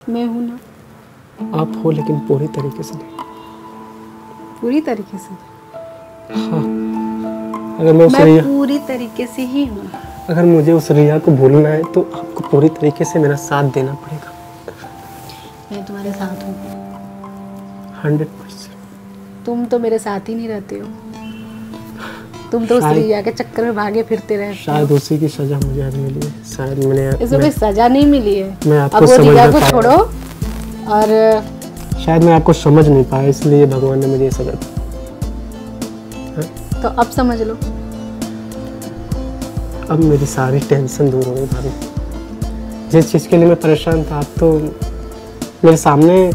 मैं हूँ ना। आप हो लेकिन पूरी तरीके से नहीं। पूरी तरीके से? हाँ, अगर मैं पूरी तरीके से ही हूँ। अगर मुझे उस रिया को भूलना है तो आपको पूरी तरीके से मेरा साथ देना पड़ेगा। मैं तुम्हारे साथ हूँ 100%। तुम तो मेरे साथ ही नहीं रहते हो। तुम तो उस रिया के चक्कर में भागे फिरते रहते हो। शायद उसी की सजा मुझे आज मिली है। शायद मैंने इसमें कोई सजा नहीं मिली है। मैं आपको अब वो समझ रिया नहीं को पाया। छोड़ो और शायद मैं आपको समझ नहीं पाया, इसलिए भगवान ने मुझे ये सजा दी। तो अब समझ लो। अब मेरी सारी टेंशन दूर हो गई भाभी। जिस चीज़ के लिए मैं परेशान था, आप तो मेरे सामने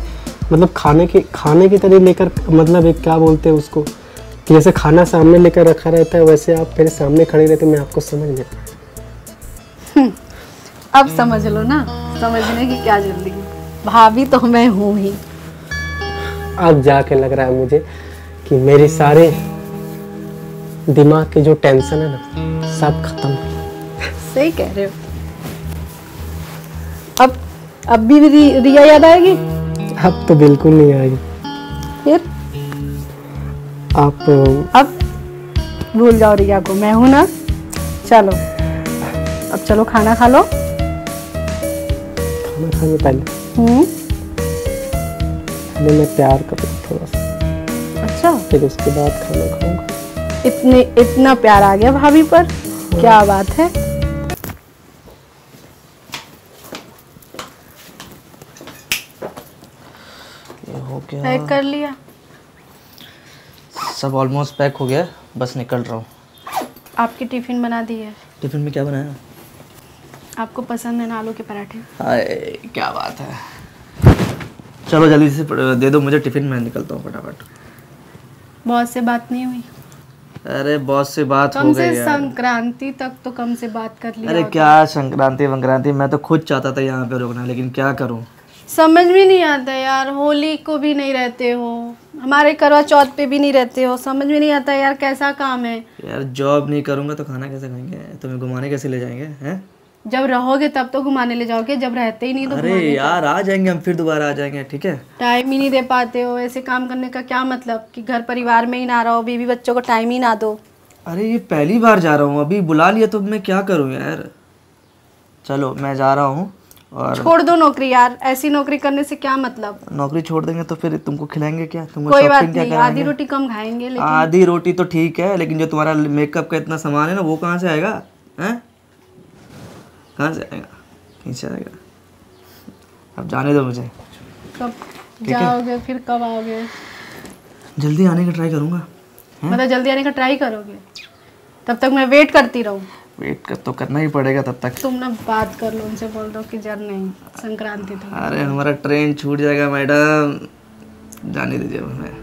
मतलब खाने की तरह लेकर, मतलब एक क्या बोलते हैं उसको, कि जैसे खाना सामने लेकर रखा रहता है वैसे आप मेरे सामने खड़े रहते, मैं आपको समझ नहीं पाया। अब समझ लो ना, समझने की क्या जल्दी है। भाभी तो मैं हूँ ही। अब जाके लग रहा है मुझे कि मेरी सारे दिमाग की जो टेंशन है ना, सब खत्म। सही कह रहे हो। अब भी रिया याद आएगी? अब तो बिल्कुल नहीं आएगी। फिर आप अब भूल जाओ रिया को, मैं हूं ना। चलो अब चलो खाना खा लो। खाना खाने पहले मैं प्यार करूँ थोड़ा सा। अच्छा, फिर उसके बाद खाना खाऊंगा। इतना प्यार आ गया भाभी पर। क्या बात है। ये हो गया, पैक कर लिया? सब ऑलमोस्ट पैक हो गया, बस निकल रहा हूँ। आपकी टिफिन बना दी है। टिफिन में क्या बनाया? आपको पसंद है ना आलू के पराठे? हाय क्या बात है। चलो जल्दी से दे दो मुझे टिफिन, मैं निकलता हूँ फटाफट। बॉस से बात नहीं हुई? अरे बॉस से बात हो कम गई से यार। संक्रांति तक तो कम से बात कर लिया अरे होता। क्या संक्रांति, मैं तो खुद चाहता था यहाँ पे रुकना, लेकिन क्या करूँ। समझ में नहीं आता यार। होली को भी नहीं रहते हो, हमारे करवा चौथ पे भी नहीं रहते हो। समझ में नहीं आता यार, कैसा काम है यार। जॉब नहीं करूँगा तो खाना कैसे खाएंगे, तुम्हें घुमाने कैसे ले जाएंगे हैं? जब रहोगे तब तो घुमाने ले जाओगे, जब रहते ही नहीं तो अरे घुमाने यार आ जाएंगे हम, फिर दोबारा आ जाएंगे, ठीक है। टाइम ही नहीं दे पाते हो। ऐसे काम करने का क्या मतलब कि घर परिवार में ही ना रहो, बीवी बच्चों को टाइम ही ना दो। अरे ये पहली बार जा रहा हूँ, अभी बुला लिया तो मैं क्या करूँ यार। चलो मैं जा रहा हूँ। और छोड़ दो नौकरी यार, ऐसी नौकरी करने से क्या मतलब। नौकरी छोड़ देंगे तो फिर तुमको खिलाएंगे क्या, तुमको कोई बात शॉपिंग क्या नहीं, कराएंगे? आधी रोटी कम खाएंगे लेकिन। आधी रोटी तो ठीक है, लेकिन जो तुम्हारा मेकअप का इतना सामान है ना, वो कहाँ से आएगा हैं? कहाँ से आएगा, कहीं से आएगा। अब जाने दो मुझे। कब जाओगे फिर, कब आओगे? जल्दी आने का ट्राई करूँगा। मतलब जल्दी आने का ट्राई करोगे? तब तक मैं वेट करती रहूं? वेट कर तो करना ही पड़ेगा तब तक। तुम ना बात कर लो उनसे, बोल दो कि जर नहीं, संक्रांति था। अरे हमारा ट्रेन छूट जाएगा मैडम, जाने दीजिए हमें।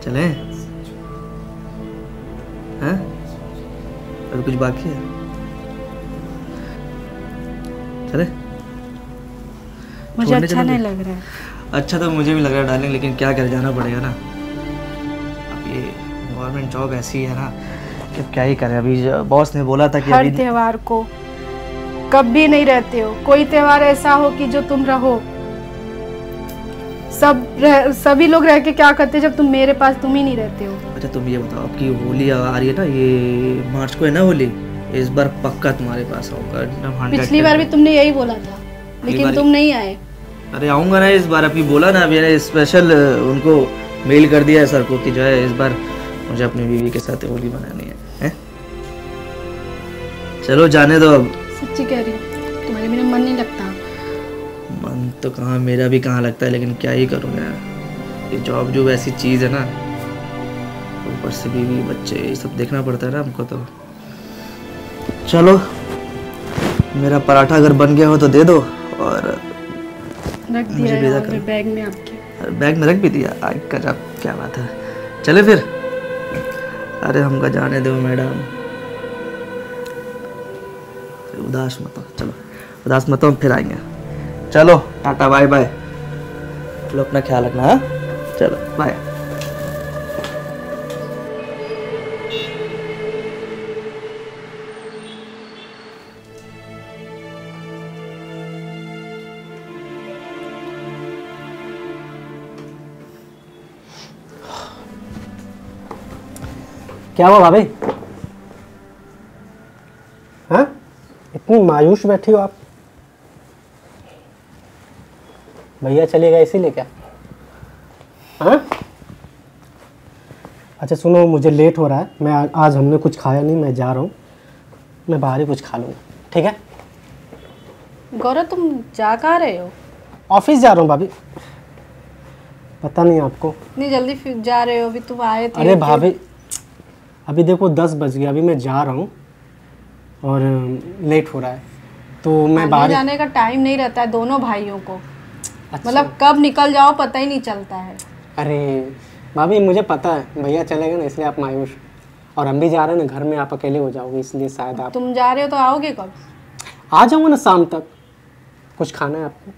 चले हैं? अभी कुछ बाकी है? चले? मुझे अच्छा नहीं लग रहा है। अच्छा तो मुझे भी लग रहा है डार्लिंग, लेकिन क्या कर, जाना पड़ेगा ना। अब ये गवर्नमेंट जॉब ऐसी है ना कि क्या ही करें। अभी बॉस ने बोला था कि हर अभी त्योहार को कभी नहीं रहते हो। कोई त्योहार ऐसा हो कि जो तुम रहो। सभी लोग रह के क्या करते जब तुम मेरे पास तुम ही नहीं रहते हो। अच्छा तुम ये बताओ, आपकी होली आ रही है ना, ये मार्च को है ना होली, इस बार पक्का तुम्हारे पास आऊंगा। पिछली बार भी तुमने यही बोला था, लेकिन तुम नहीं आए। अरे आऊंगा ना इस बार, अभी बोला ना, अभी स्पेशल उनको मेल कर दिया है सर को कि जो है इस बार मुझे अपनी बीवी के साथ होली बनानी है? चलो जाने दो अब। सच्ची कह रही हूँ, तुम्हारे बिना मन नहीं लगता। मन तो कहाँ, मेरा भी कहाँ लगता है, लेकिन क्या ही करूँ यार। ये जॉब जो ऐसी चीज़ है ना, ऊपर से बीवी बच्चे ये सब देखना पड़ता है ना हमको। तो चलो, मेरा पराठा अगर बन गया हो तो दे दो, और रख दिया है बैग में आपके। बैग में रख भी दिया? गजब, क्या बात है। चले फिर? अरे हमको जाने दो मैडम, उदास मत हो। चलो उदास मत हो, फिर आएंगे। चलो टाटा बाय बाय, चलो अपना ख्याल रखना। हाँ चलो बाय। क्या हुआ भाभी? हाँ, इतनी मायूस बैठी हो आप? भैया चले गए इसीलिए क्या? हाँ? अच्छा सुनो, मुझे लेट हो रहा है, मैं आज हमने कुछ खाया नहीं, मैं जा रहा हूँ, मैं बाहर ही कुछ खा लूँगा, ठीक है? गौरव तुम जा कहाँ रहे हो? ऑफिस जा रहा हूँ भाभी। पता नहीं आपको? इतनी जल्दी फिर जा रहे हो? अभी तुम आए थे। अरे भाभी, अभी देखो 10 बज गया, अभी मैं जा रहा हूँ और लेट हो रहा है, तो मैं बाहर जाने का टाइम नहीं रहता है दोनों भाइयों को। अच्छा। मतलब कब निकल जाओ पता ही नहीं चलता है। अरे भाभी मुझे पता है भैया चले गए ना, इसलिए आप मायूस, और हम भी जा रहे हैं ना, घर में आप अकेले हो जाओगे, इसलिए शायद आप। तुम जा रहे हो तो आओगे कब? आ जाऊँगा ना शाम तक। कुछ खाना है आपको?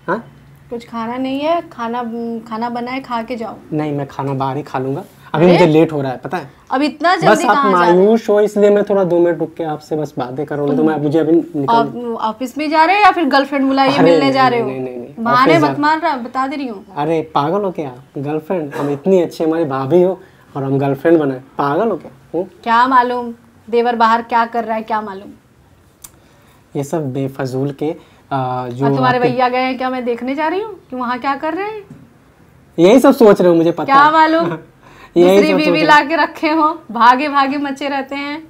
हाँ, कुछ खाना नहीं है? खाना बनाए खा के जाओ। नहीं, मैं खाना बाहर ही खा लूँगा, अभी मुझे लेट हो रहा है, पता है? अब इतना बस जल्दी आप कहाँ जा रहे हो? मायूस हो इसलिए मैं थोड़ा 2 मिनट रुक के आपसे बस बातें कर रहा हूँ, तो मैं मुझे अभी निकल। ऑफिस में जा रहे हो या फिर गर्लफ्रेंड बुलाइए मिलने जा रहे हो? नहीं, बहाने मत मार रहा, बता दे रही हूँ। अरे पागल हो क्या? गर्लफ्रेंड? हम इतनी अच्छी हमारी भाभी हो और हम गर्लफ्रेंड बनाए, पागल हो क्या? क्या मालूम देवर बाहर क्या कर रहा है, क्या मालूम? ये सब बेफजूल के जो और तुम्हारे भैया गए हैं क्या? मैं देखने जा रही हूँ कि वहाँ क्या कर रहे हैं। यही सब सोच रहे हो, मुझे पता क्या है। मालूम यही दूसरी सब बीवी ला के रखे हो, भागे भागे मचे रहते हैं।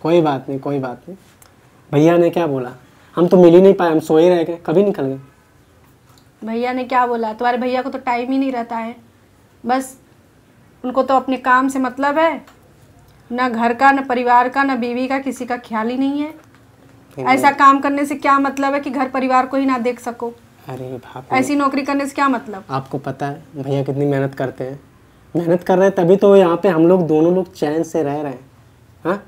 कोई बात नहीं, कोई बात नहीं। भैया ने क्या बोला? हम तो मिल ही नहीं पाए, हम सोए रह गए, कभी निकल गए। भैया ने क्या बोला? तुम्हारे भैया को तो टाइम ही नहीं रहता है, बस उनको तो अपने काम से मतलब है, ना घर का, ना परिवार का, ना बीवी का, किसी का ख्याल ही नहीं है। ऐसा काम करने से क्या मतलब है कि घर परिवार को ही ना देख सको? अरे भाभी, ऐसी नौकरी करने से क्या मतलब? आपको पता है भैया कितनी मेहनत करते हैं, मेहनत कर रहे हैं तभी तो यहाँ पे हम लोग दोनों लोग चैन से रह रहे हैं। हाँ,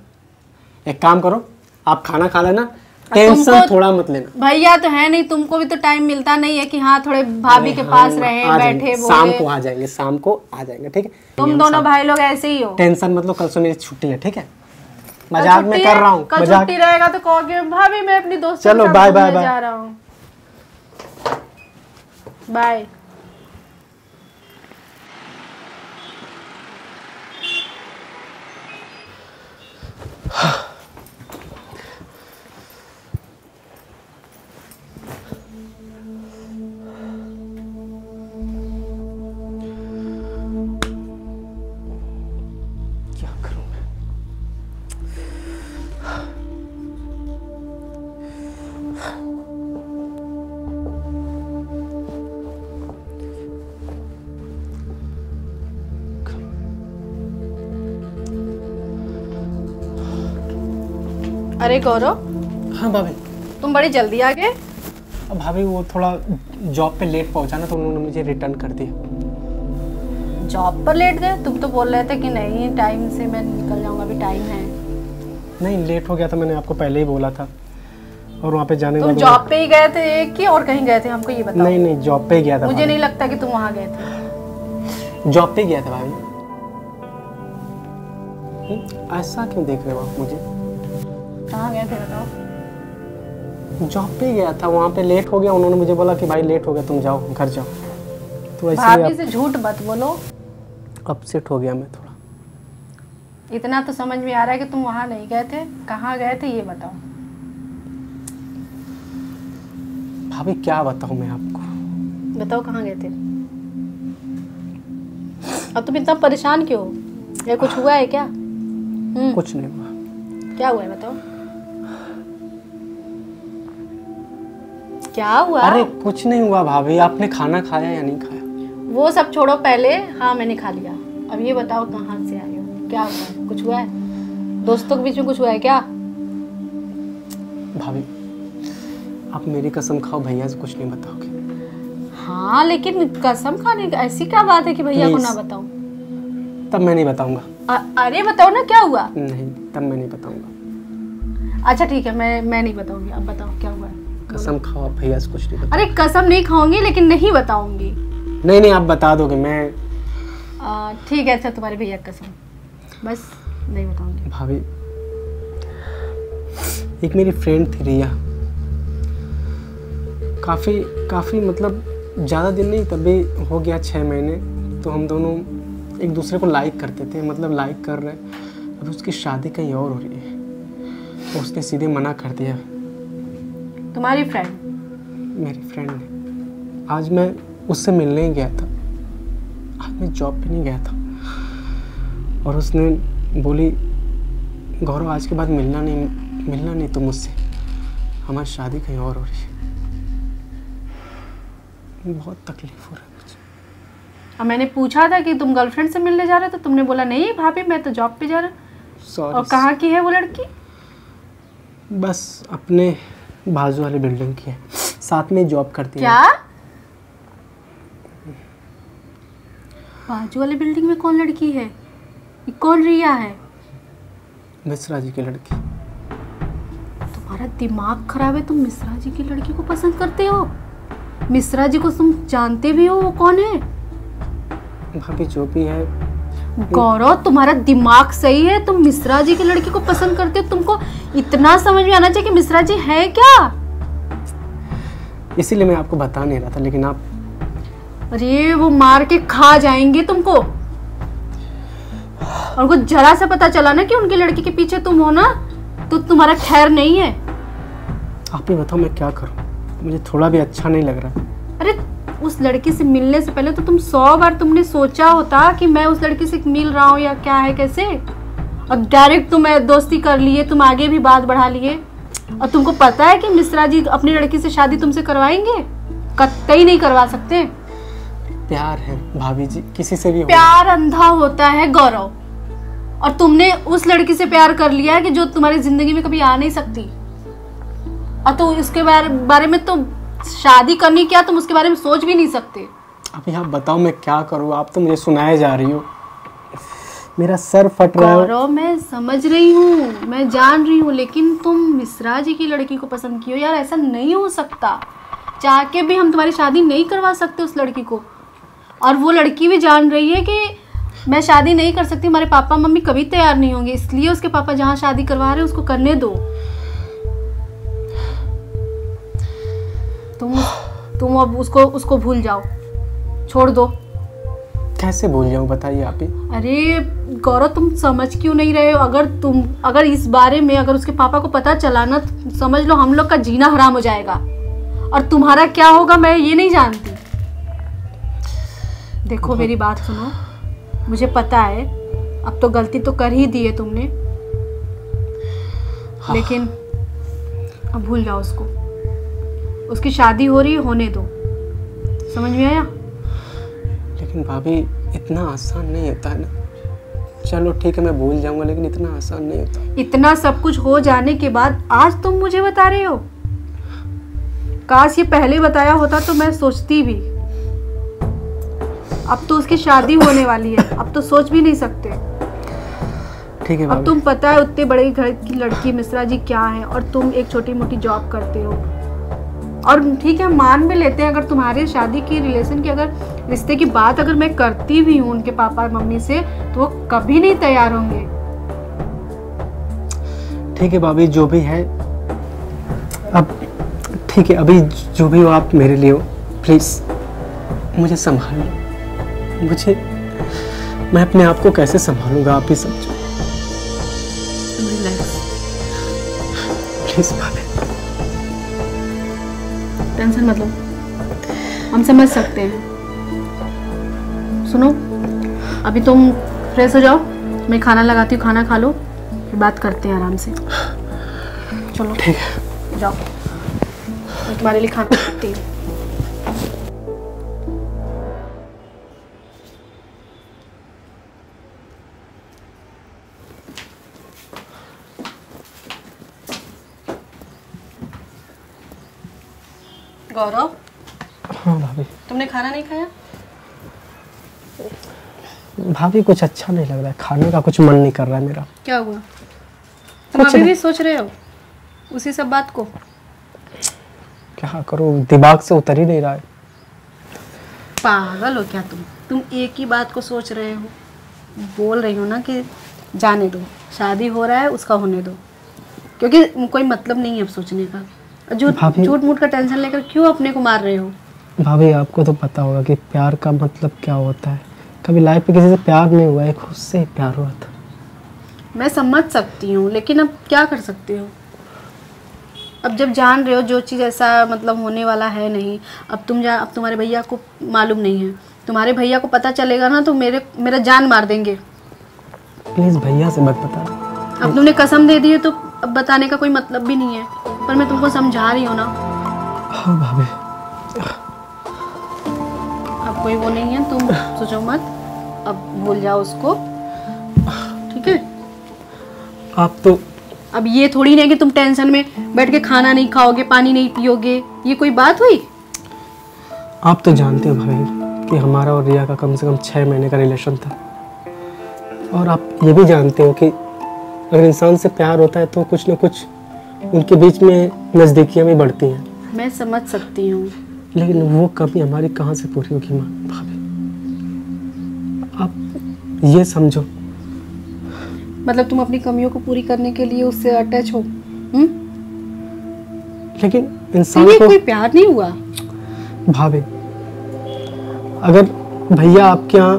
एक काम करो, आप खाना खा लेना, टेंशन थोड़ा मत लेना। भैया तो है नहीं, तुमको भी तो टाइम मिलता नहीं है कि हाँ थोड़े भाभी के पास रहे, बैठे बोले। शाम को आ जाएंगे, शाम को आ जाएंगे, ठीक है? तुम दोनों भाई लोग ऐसे ही हो। टेंशन मतलब, कल से मेरी छुट्टी है, ठीक है? मजाक में कर रहा हूँ, कल छुट्टी रहेगा तो कहोगे भाभी मैं अपनी दोस्त के चलो साथ बाय बाय घूमने बाय जा रहा हूँ। बाय। क्या करूँ मैं? अरे गौरव, हाँ भाभी। तुम बड़ी जल्दी आ गए। अब भाभी वो थोड़ा जॉब पे लेट पहुंचा ना, तो उन्होंने मुझे रिटर्न कर दिया। जॉब पर लेट गए? तुम तो बोल रहे थे कि नहीं टाइम से मैं निकल जाऊंगा, अभी टाइम है। नहीं, लेट हो गया था, मैंने आपको पहले ही बोला था। और वहाँ पे जाने तुम जॉब पे ही गए थे कि और कहीं गए थे, हमको ये बताओ। नहीं, जॉब पे ही गया था। मुझे नहीं लगता कि तुम वहाँ गए थे। जॉब पे गया था भाभी। ऐसा क्यों देख रहे हो आप मुझे? कहाँ गए थे बताओ? जॉब पे गया था, वहाँ पे लेट हो गया, उन्होंने मुझे बोला कि भाई लेट हो गया, तुम जाओ घर जाओ, तो भाभी से झूठ मत बोलो। अपसेट हो गया मैं थोड़ा। इतना तो समझ में आ रहा है कि तुम वहाँ नहीं गए थे, कहाँ गए थे ये बताओ। भाभी क्या बताऊँ मैं आपको? बताओ कहाँ गए थे। अब तुम इतना परेशान क्यों हो? या कुछ हुआ है क्या? कुछ नहीं हुआ। क्या हुआ है बताओ? क्या हुआ? अरे कुछ नहीं हुआ भाभी, आपने खाना खाया या नहीं खाया? वो सब छोड़ो पहले। हाँ मैंने खा लिया। अब ये बताओ कहाँ से आए हो, क्या हुआ है? कुछ हुआ है? दोस्तों के बीच में कुछ हुआ है क्या? भाभी आप मेरी कसम खाओ, भैया से कुछ नहीं बताओगे? हाँ लेकिन कसम खाने की ऐसी क्या बात है कि भैया को ना बताऊं? तब मैं नहीं बताऊंगा। अरे बताओ ना क्या हुआ। नहीं, तब मैं नहीं बताऊंगा। अच्छा ठीक है, मैं नहीं बताऊंगी। अब बताओ क्या हुआ है। कसम खाओ, आप भैया से कुछ नहीं बताओ। अरे कसम नहीं खाऊंगी लेकिन नहीं बताऊंगी। नहीं आप बता दोगे, मैं ठीक है। अच्छा तुम्हारे भैया कसम, बस नहीं बताऊंगी। भाभी एक मेरी फ्रेंड थी रिया, काफ़ी मतलब ज़्यादा दिन नहीं, तब भी हो गया 6 महीने, तो हम दोनों एक दूसरे को लाइक करते थे, मतलब लाइक कर रहे, अब उसकी शादी कहीं और हो रही है। तो उसने सीधे मना कर दिया। तुम्हारी फ्रेंड? मेरी फ्रेंड ने। आज मैं उससे मिलने ही गया था, आज मैं जॉब पे नहीं गया था, और उसने बोली गौरव आज के बाद मिलना नहीं तुम मुझसे, हमारी शादी कहीं और हो रही है। बहुत तकलीफ हो रहा है मुझे। और मैंने पूछा था कि तुम गर्लफ्रेंड से मिलने जा रहे हो, तो तुमने बोला नहीं भाभी मैं तो जॉब पे जा रहा हूँ। सॉरी। और कहाँ की है वो लड़की? बस अपने बाजू वाली बिल्डिंग की है, साथ में जॉब करती है। क्या बाजू वाली बिल्डिंग में कौन लड़की है? ये कौन रिया है? मिश्रा जी की लड़की। तुम्हारा दिमाग खराब है, तुम मिश्रा जी की लड़की को पसंद करते हो? मिश्रा जी को तुम जानते भी हो वो कौन है? भाभी जो भी है। गौरव तुम्हारा दिमाग सही है, तुम मिश्रा जी की लड़की को पसंद करते हो? तुमको इतना समझ में आना चाहिए कि मिश्रा जी है क्या। इसीलिए मैं आपको बता नहीं रहा था, लेकिन आप। अरे वो मार के खा जाएंगे तुमको। और उनको जरा सा पता चला ना कि उनकी लड़की के पीछे तुम हो ना, तो तुम्हारा खैर नहीं है। आप ही बताओ मैं क्या करूं, मुझे थोड़ा भी अच्छा नहीं लग रहा। अरे उस लड़की से मिलने से पहले तो तुम 100 बार तुमने सोचा होता कि मैं उस लड़की से मिल रहा हूँ या क्या है कैसे। और डायरेक्ट तुम दोस्ती कर लिए, तुम आगे भी बात बढ़ा लिए। और तुमको पता है कि मिश्रा जी अपनी लड़की से शादी तुमसे करवाएंगे? कतई नहीं करवा सकते। प्यार है भाभी जी, किसी से भी हो। प्यार अंधा होता है गौरव, और तुमने उस लड़की से प्यार कर लिया है कि जो तुम्हारी जिंदगी में कभी आ नहीं सकती। और तो इसके बारे में तो शादी करनी क्या, तुम उसके बारे में सोच भी नहीं सकते। अभी आप बताओ मैं क्या करूँ, आप तो मुझे सुनाए जा रही हो, मेरा सर फट रहा है। गौरव मैं समझ रही हूँ, मैं जान रही हूँ, लेकिन तुम मिश्रा जी की लड़की को पसंद की हो यार, ऐसा नहीं हो सकता। चाह के भी हम तुम्हारी शादी नहीं करवा सकते उस लड़की को। और वो लड़की भी जान रही है कि मैं शादी नहीं कर सकती, हमारे पापा मम्मी कभी तैयार नहीं होंगे, इसलिए उसके पापा जहाँ शादी करवा रहे हैं उसको करने दो। तुम अब उसको भूल जाओ, छोड़ दो। कैसे भूल जाऊं बताइए आप ही। अरे गौरव तुम समझ क्यों नहीं रहे हो? अगर इस बारे में अगर उसके पापा को पता चला ना, तो समझ लो हम लोग का जीना हराम हो जाएगा। और तुम्हारा क्या होगा मैं ये नहीं जानती। देखो मेरी बात सुनो, मुझे पता है अब तो गलती तो कर ही दी है तुमने, लेकिन अब भूल जाओ उसको। उसकी शादी हो रही है, होने दो। समझ में आया? लेकिन भाभी इतना आसान नहीं होता है ना। चलो ठीक है मैं भूल जाऊंगा, लेकिन इतना आसान नहीं होता। इतना सब कुछ हो जाने के बाद आज तुम मुझे बता रहे हो? काश ये पहले बताया होता तो मैं सोचती भी। अब तो उसकी शादी होने वाली है, अब तो सोच भी नहीं सकते। ठीक है अब तुम पता है उतने बड़े घर की लड़की मिश्रा जी क्या है, और तुम एक छोटी मोटी जॉब करते हो। और ठीक है मान भी लेते हैं अगर तुम्हारे शादी की रिलेशन की अगर रिश्ते की बात अगर मैं करती भी हूँ उनके पापा मम्मी से, तो वो कभी नहीं तैयार होंगे। ठीक है भाभी जो भी है, अब ठीक है अभी जो भी हो आप मेरे लिए हो, प्लीज मुझे संभाल लो। मैं अपने आप को कैसे संभालूंगा आप ही समझो। प्लीज भाभी टेंशन मत लो, हम समझ सकते हैं। सुनो अभी तुम फ्रेश हो जाओ, मैं खाना लगाती हूँ, खाना खा लो, फिर बात करते हैं आराम से। चलो ठीक है जाओ, मैं तुम्हारे लिए खाना बनाती हूँ। गौरव। हाँ भाभी। तुमने खाना नहीं खाया? भाभी कुछ अच्छा नहीं लग रहा है, खाने का कुछ मन नहीं कर रहा है मेरा। क्या हुआ? तुम अभी भी सोच रहे हो उसी सब बात को? क्या करूं, दिमाग से उतर ही नहीं रहा है। पागल हो क्या तुम एक ही बात को सोच रहे हो। बोल रही हो ना कि जाने दो, शादी हो रहा है उसका होने दो, क्योंकि कोई मतलब नहीं है अब सोचने का। झूठ मूठ का टेंशन लेकर क्यों अपने को मार रहे हो? भाभी आपको तो पता होगा कि प्यार का मतलब क्या होता है। कभी लाइफ में किसी से प्यार नहीं हुआ है, खुद से ही प्यार हुआ था। मैं समझ सकती हूँ, लेकिन अब क्या कर सकती हूँ। अब जब जान रहे हो जो चीज़ ऐसा मतलब होने वाला है नहीं, अब तुम्हारे भैया को मालूम नहीं है, तुम्हारे भैया को पता चलेगा ना तो मेरा जान मार देंगे। प्लीज भैया से मत बता। अब तुमने कसम दे दी है तो अब बताने का कोई मतलब भी नहीं है, पर मैं तुमको समझा रही हूँ ना। हाँ भाभी। अब कोई वो नहीं है, तुम सोचो मत, अब भूल जाओ उसको, ठीक है। आप तो अब ये थोड़ी नहीं कि तुम टेंशन में बैठ के खाना नहीं खाओगे, पानी नहीं पियोगे, ये कोई बात हुई। आप तो जानते हो भाभी कि हमारा और रिया का कम से कम 6 महीने का रिलेशन था, और आप ये भी जानते हो कि अगर इंसान से प्यार होता है तो कुछ ना कुछ उनके बीच में नज़दीकियाँ भी बढ़ती हैं। मैं समझ सकती हूँ, लेकिन वो कमी हमारी कहाँ से पूरी होगी माँ भाभी, आप ये समझो। मतलब तुम अपनी कमियों को पूरी करने के लिए उससे अटैच हो। लेकिन इंसान ये को कोई प्यार नहीं हुआ भाभी। अगर भैया आपके यहाँ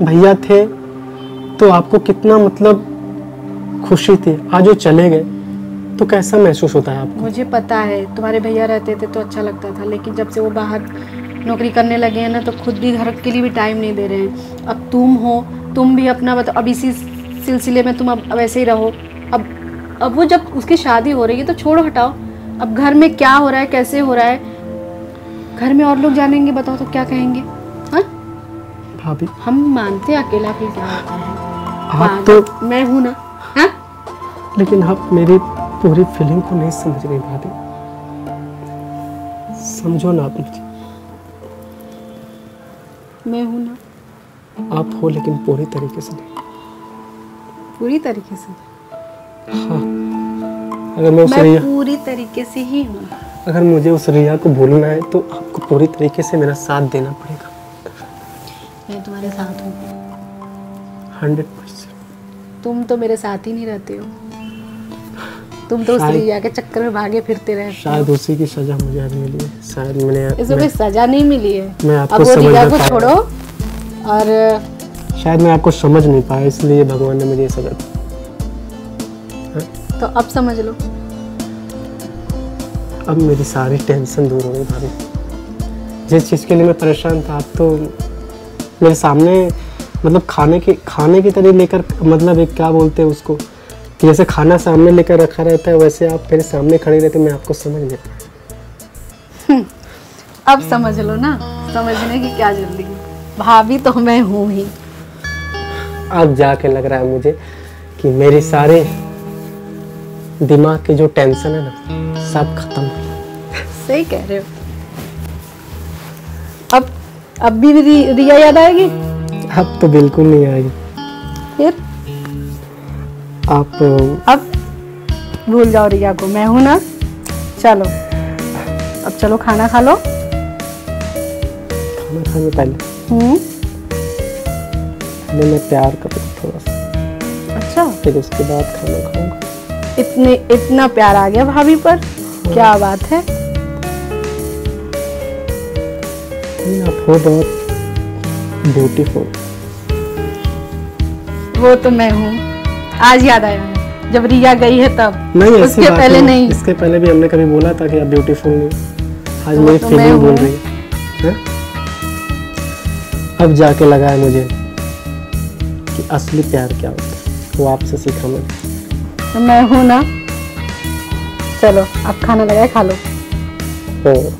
भैया थे तो आपको कितना मतलब खुशी थी, आज वो चले गए तो कैसा महसूस होता है आपको? मुझे पता है तुम्हारे भैया रहते थे तो अच्छा लगता था, लेकिन जब से वो बाहर नौकरी करने लगे हैं ना तो खुद भी घर के लिए भी टाइम नहीं दे रहे हैं। अब तुम हो, तुम भी अपना बताओ, अब इसी सिलसिले में तुम अब ऐसे ही रहो। अब वो जब उसकी शादी हो रही है तो छोड़ो, हटाओ। अब घर में क्या हो रहा है, कैसे हो रहा है, घर में और लोग जानेंगे, बताओ तो क्या कहेंगे। हाँ भाभी हम मानते हैं अकेला भी क्या होता है, आप तो मैं हूं ना। हाँ लेकिन आप मेरी पूरी फीलिंग को नहीं समझ रही भाभी, समझो ना आप मुझे। मैं हूं ना। आप हो लेकिन पूरी तरीके से नहीं। पूरी तरीके से? हाँ, अगर मैं पूरी तरीके से ही हूँ। अगर मुझे उस रिया को भूलना है तो आपको पूरी तरीके से मेरा साथ देना पड़ेगा। मैं तुम्हारे साथ हूँ 100%। तुम तो मेरे साथ ही नहीं रहते हो, तुम तो उस रिया के चक्कर में भागे फिरते रहते हो। शायद उसी की सजा मुझे आज मिली है। शायद इसमें कोई सजा नहीं मिली है। मैं आपको अब वो रिया समझ को नहीं छोड़ो, और शायद मैं आपको समझ नहीं पाया, इसलिए भगवान ने मुझे ये सजा दी। तो अब समझ लो। अब मेरी सारी टेंशन दूर हो गई भाभी। जिस चीज़ के लिए मैं परेशान था, आप तो मेरे सामने मतलब खाने की तरह लेकर, मतलब एक क्या बोलते हैं उसको, कि जैसे खाना सामने लेकर रखा रहता है वैसे आप मेरे सामने खड़े रहते, मैं आपको समझ नहीं पाया। अब समझ लो ना, समझने की क्या जल्दी है, भाभी तो मैं हूँ ही। अब जाके लग रहा है मुझे कि मेरी सारे दिमाग की जो टेंशन है ना सब खत्म हो गया। सही कह रहे हो। अब भी रिया याद आएगी? अब तो बिल्कुल नहीं आएगी। फिर आप अब भूल जाओ रिया को, मैं हूं ना। चलो अब चलो खाना खा लो। खाना खाने पहले मैं प्यार करूँ थोड़ा सा। अच्छा, फिर उसके बाद खाना खाऊंगा। इतना प्यार आ गया भाभी पर, क्या बात है। आप हो बहुत ब्यूटीफुल। वो तो मैं हूँ। आज याद आया जब रिया गई है तब। नहीं, उसके पहले नहीं। इसके पहले भी हमने कभी बोला था कि आप ब्यूटीफुल नहीं। आज मेरी फीलिंग बोल रही है। अब जाके लगा है मुझे कि असली प्यार क्या होता है, वो आपसे सीखा मैंने। तो मैं हूँ ना। चलो अब खाना लगाए, खा लो। ओ